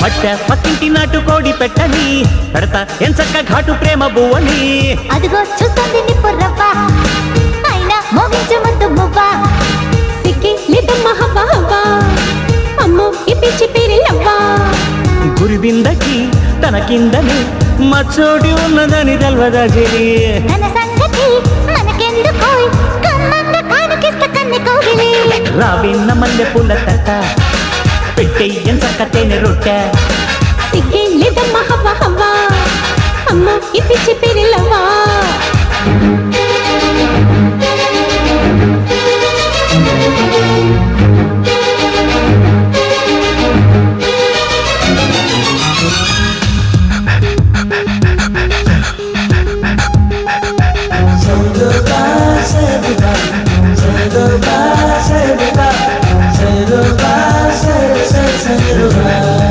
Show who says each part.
Speaker 1: పట్ట పక్కింటి నాటు కోడి పెట్టని పెడతా ఎంచక్క ఘాటు ప్రేమ బువ్వని
Speaker 2: అదిగో చూస్తుంది నిప్పురవ్వ అయినా మోగించు ముద్దు మువ్వ సిక్కి లేదమ్మా హవ్వ హవ్వ అమ్మో ఈ పిచ్చి పిరిలవ్వ
Speaker 1: గురిబిందకి తన కిందని మచ్చోటి ఉన్నదని తెల్వదా చెలి
Speaker 2: తన సంగతి మనకెందుకో కమ్మంగా కానుకిస్త కన్నె కోగిలి
Speaker 1: రావిన్న మల్లె పూల తట్ట పెట్టెయ్యం చక్క తేనె రొట్టె
Speaker 2: సిక్కి లేదమ్మా హవ్వ హవ్వ అమ్మో ఈ పిచ్చి పిరిలవ్వ